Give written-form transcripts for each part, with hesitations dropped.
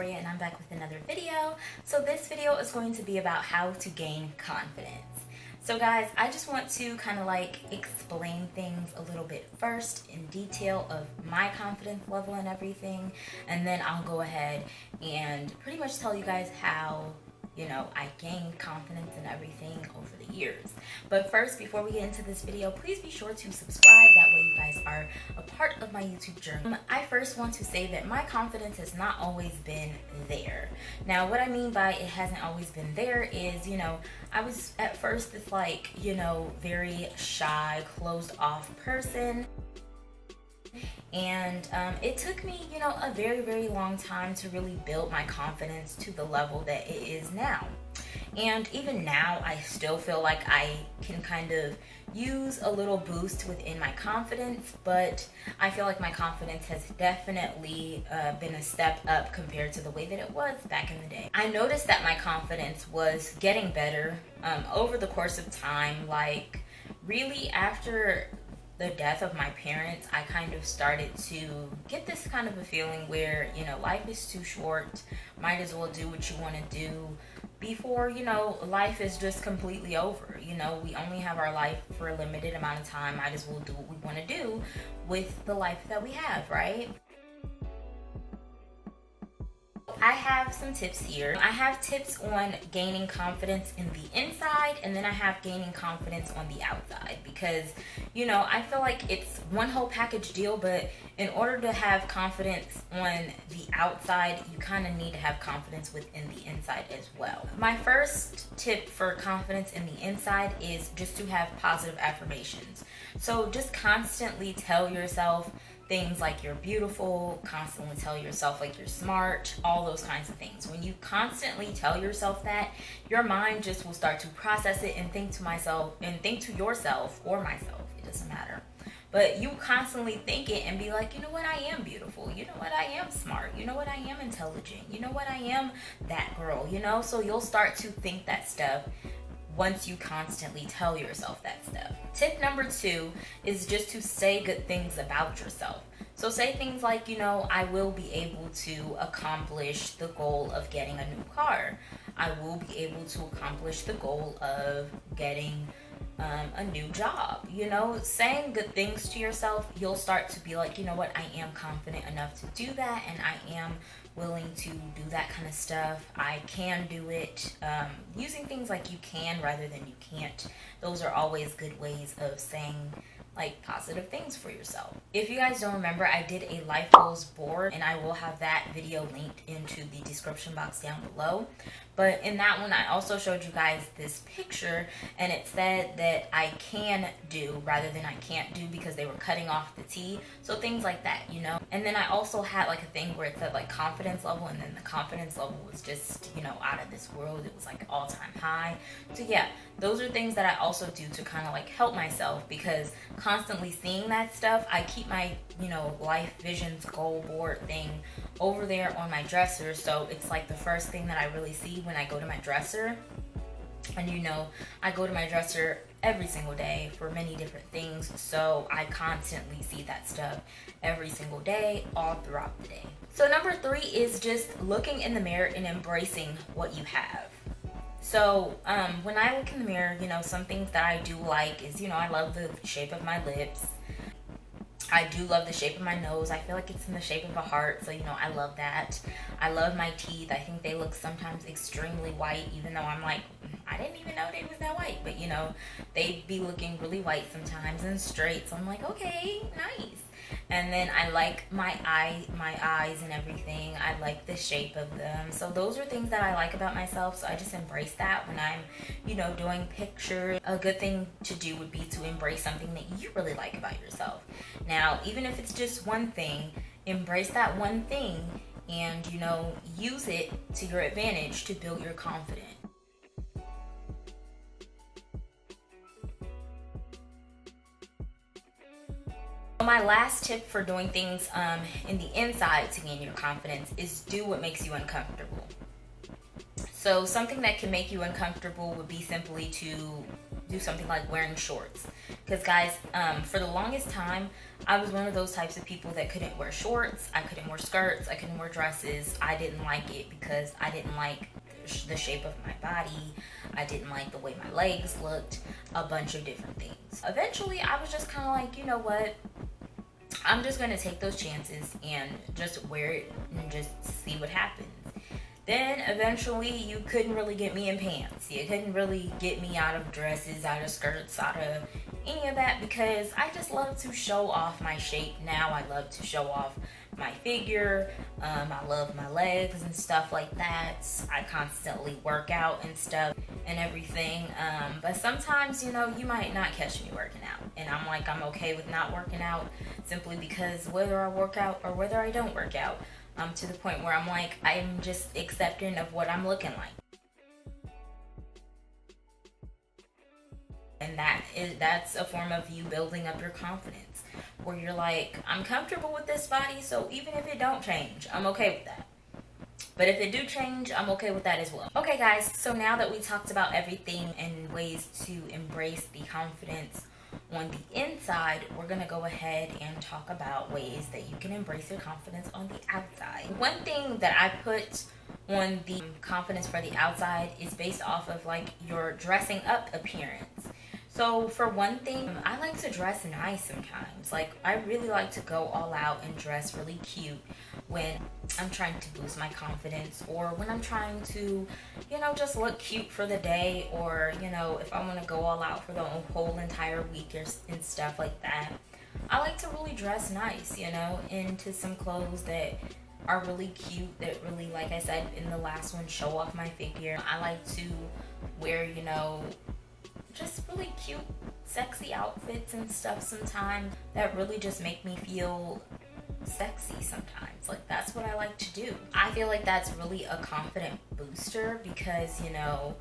Victoria, and I'm back with another video. So this video is going to be about how to gain confidence. So guys, I just want to kind of like explain things a little bit first in detail of my confidence level and everything, and then I'll go ahead and pretty much tell you guys how, I gained confidence and everything over the years. But first, before we get into this video, please be sure to subscribe. That way you guys are a part of my YouTube journey. I first want to say that my confidence has not always been there. Now, what I mean by it hasn't always been there is, I was at first this very shy, closed off person. And it took me, a very, very long time to really build my confidence to the level that it is now. And even now, I still feel like I can kind of use a little boost within my confidence, but I feel like my confidence has definitely been a step up compared to the way that it was back in the day. I noticed that my confidence was getting better over the course of time, like really after the death of my parents. I kind of started to get this kind of a feeling where, life is too short, might as well do what you want to do before, life is just completely over. We only have our life for a limited amount of time, might as well do what we want to do with the life that we have, right? I have some tips here. I have tips on gaining confidence in the inside, and then I have gaining confidence on the outside, because I feel like it's one whole package deal, but in order to have confidence on the outside, you kind of need to have confidence within the inside as well. My first tip for confidence in the inside is just to have positive affirmations. So just constantly tell yourself things like you're beautiful, constantly tell yourself like you're smart, all those kinds of things. When you constantly tell yourself that, your mind just will start to process it and think to yourself or myself, it doesn't matter. But you constantly think it and be like, you know what, I am beautiful. You know what, I am smart. You know what, I am intelligent. You know what, I am that girl, So you'll start to think that stuff once you constantly tell yourself that stuff. Tip number 2 is just to say good things about yourself. So say things like, I will be able to accomplish the goal of getting a new car. I will be able to accomplish the goal of getting a new job. Saying good things to yourself, you'll start to be like, you know what, I am confident enough to do that, and I am willing to do that kind of stuff. I can do it. Using things like you can rather than you can't, those are always good ways of saying like positive things for yourself. If you guys don't remember, I did a life goals board, and I will have that video linked into the description box down below. But in that one, I also showed you guys this picture, and it said that I can do rather than I can't do, because they were cutting off the T. So things like that, And then I also had like a thing where it said like confidence level, and then the confidence level was just, out of this world. It was like all-time high. So yeah, those are things that I also do to kind of like help myself, because constantly seeing that stuff, I keep my, life visions goal board thing over there on my dresser. So it's like the first thing that I really see when I go to my dresser. And I go to my dresser every single day for many different things, so I constantly see that stuff every single day, all throughout the day. So number 3 is just looking in the mirror and embracing what you have. So when I look in the mirror, some things that I do like is, I love the shape of my lips. I do love the shape of my nose. I feel like it's in the shape of a heart, so I love that. I love my teeth. I think they look sometimes extremely white, even though I'm like, I didn't even know they was that white. But they be looking really white sometimes and straight, so I'm like, okay, nice. And then I like my eyes and everything. I like the shape of them. So those are things that I like about myself. So I just embrace that when I'm, doing pictures. A good thing to do would be to embrace something that you really like about yourself. Now, even if it's just one thing, embrace that one thing and, use it to your advantage to build your confidence. My last tip for doing things in the inside to gain your confidence is do what makes you uncomfortable. So something that can make you uncomfortable would be simply to do something like wearing shorts. Because guys, for the longest time, I was one of those types of people that couldn't wear shorts, I couldn't wear skirts, I couldn't wear dresses. I didn't like it because I didn't like the shape of my body. I didn't like the way my legs looked, a bunch of different things. Eventually, I was just kind of like, you know what? I'm just going to take those chances and just wear it and just see what happens. Then eventually you couldn't really get me in pants. You couldn't really get me out of dresses, out of skirts, out of any of that, because I just love to show off my shape now. I love to show off my figure. I love my legs and stuff like that. I constantly work out and stuff and everything. But sometimes, you know, you might not catch me working out. And I'm like, I'm okay with not working out simply because whether I work out or whether I don't work out, to the point where I'm like, I'm just accepting of what I'm looking like. And that's a form of you building up your confidence, where you're like, I'm comfortable with this body, so even if it don't change, I'm okay with that. But if it do change, I'm okay with that as well. Okay guys, so now that we talked about everything and ways to embrace the confidence on the inside, we're gonna go ahead and talk about ways that you can embrace your confidence on the outside. One thing that I put on the confidence for the outside is based off of like your dressing up appearance. So for one thing, I like to dress nice sometimes. Like, I really like to go all out and dress really cute when I'm trying to boost my confidence, or when I'm trying to, you know, just look cute for the day, or, you know, if I want to go all out for the whole entire week and stuff like that. I like to really dress nice, you know, into some clothes that are really cute, that really, like I said in the last one, show off my figure. I like to wear, you know, just really cute, sexy outfits and stuff sometimes that really just make me feel sexy sometimes. Like, that's what I like to do. I feel like that's really a confident booster, because, you know,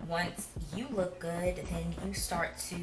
once you look good, then you start to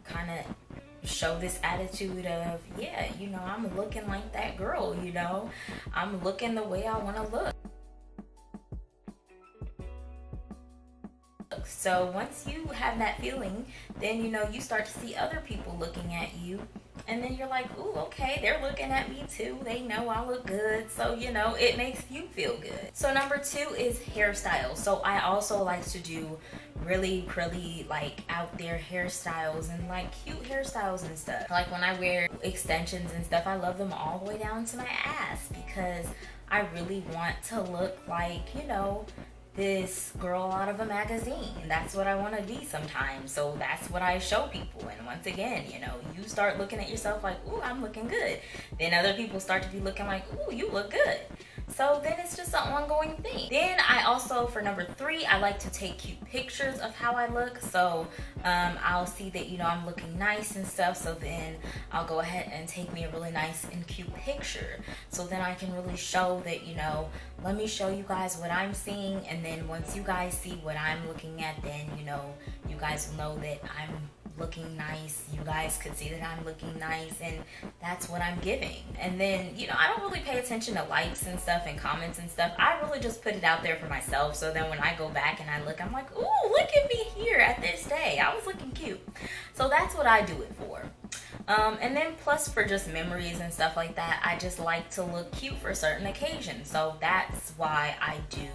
kind of show this attitude of, yeah, you know, I'm looking like that girl, you know, I'm looking the way I want to look. So once you have that feeling, then, you know, you start to see other people looking at you, and then you're like, ooh, okay, they're looking at me too. They know I look good. So, you know, it makes you feel good. So number 2 is hairstyles. So I also like to do really like out there hairstyles and like cute hairstyles and stuff. Like when I wear extensions and stuff, I love them all the way down to my ass, because I really want to look like, you know, this girl out of a magazine. That's what I want to be sometimes. So that's what I show people. And once again, you know, you start looking at yourself like, ooh, I'm looking good. Then other people start to be looking like, ooh, you look good. So then it's just an ongoing thing. Then I also, for number 3, I like to take cute pictures of how I look. So I'll see that, you know, I'm looking nice and stuff. So then I'll go ahead and take me a really nice and cute picture. So then I can really show that, you know, let me show you guys what I'm seeing. And then once you guys see what I'm looking at, then, you know, you guys will know that I'm looking nice. You guys could see that I'm looking nice, and that's what I'm giving. And then, you know, I don't really pay attention to likes and stuff and comments and stuff. I really just put it out there for myself, so then when I go back and I look, I'm like, ooh, look at me here at this day. I was looking cute. So that's what I do it for. And then plus for just memories and stuff like that, I just like to look cute for certain occasions. So that's why I do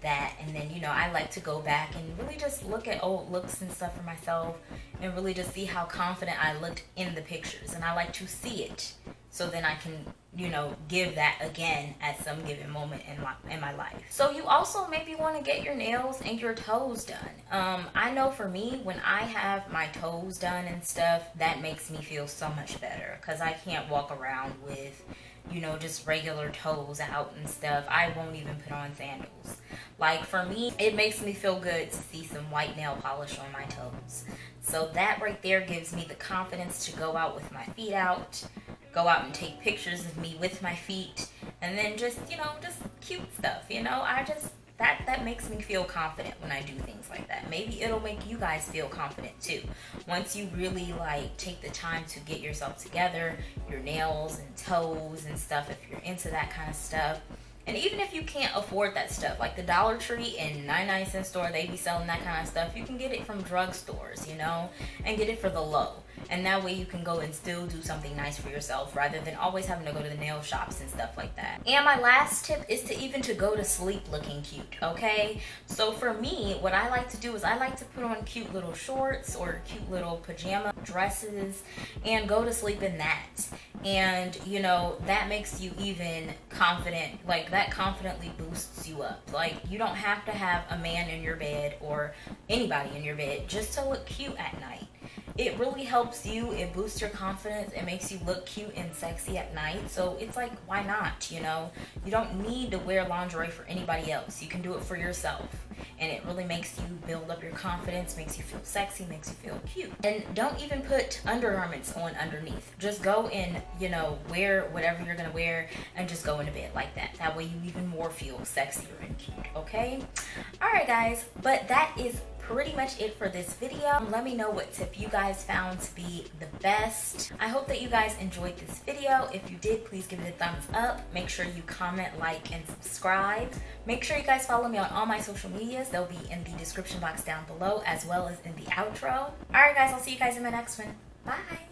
that. And then, you know, I like to go back and really just look at old looks and stuff for myself, and really just see how confident I looked in the pictures. And I like to see it, so then I can, you know, give that again at some given moment in my life. So you also maybe want to get your nails and your toes done. I know for me, when I have my toes done and stuff, that makes me feel so much better, because I can't walk around with, you know, just regular toes out and stuff. I won't even put on sandals. Like, for me, it makes me feel good to see some white nail polish on my toes. So that right there gives me the confidence to go out with my feet out, go out and take pictures of me with my feet, and then just, you know, just cute stuff, you know. I just, that makes me feel confident when I do things like that. Maybe it'll make you guys feel confident too. Once you really like take the time to get yourself together, your nails and toes and stuff, if you're into that kind of stuff, And even if you can't afford that stuff, like the Dollar Tree and 99-cent store, they be selling that kind of stuff. You can get it from drugstores, you know, and get it for the low. And that way you can go and still do something nice for yourself rather than always having to go to the nail shops and stuff like that. And my last tip is to go to sleep looking cute, okay? So for me, what I like to do is I like to put on cute little shorts or cute little pajama dresses and go to sleep in that. And you know, that makes you even confident, like that confidently boosts you up. Like you don't have to have a man in your bed or anybody in your bed just to look cute at night. It really helps you, it boosts your confidence, it makes you look cute and sexy at night. So it's like, why not, you know? You don't need to wear lingerie for anybody else. You can do it for yourself. And it really makes you build up your confidence, makes you feel sexy, makes you feel cute. And don't even put undergarments on underneath. Just go and, you know, wear whatever you're gonna wear and just go into bed like that. That way you even more feel sexier and cute, okay? All right, guys, but that is pretty much it for this video. Let me know what tip you guys found to be the best. I hope that you guys enjoyed this video. If you did, please give it a thumbs up. Make sure you comment, like, and subscribe. Make sure you guys follow me on all my social medias. They'll be in the description box down below as well as in the outro. All right, guys, I'll see you guys in my next one. Bye.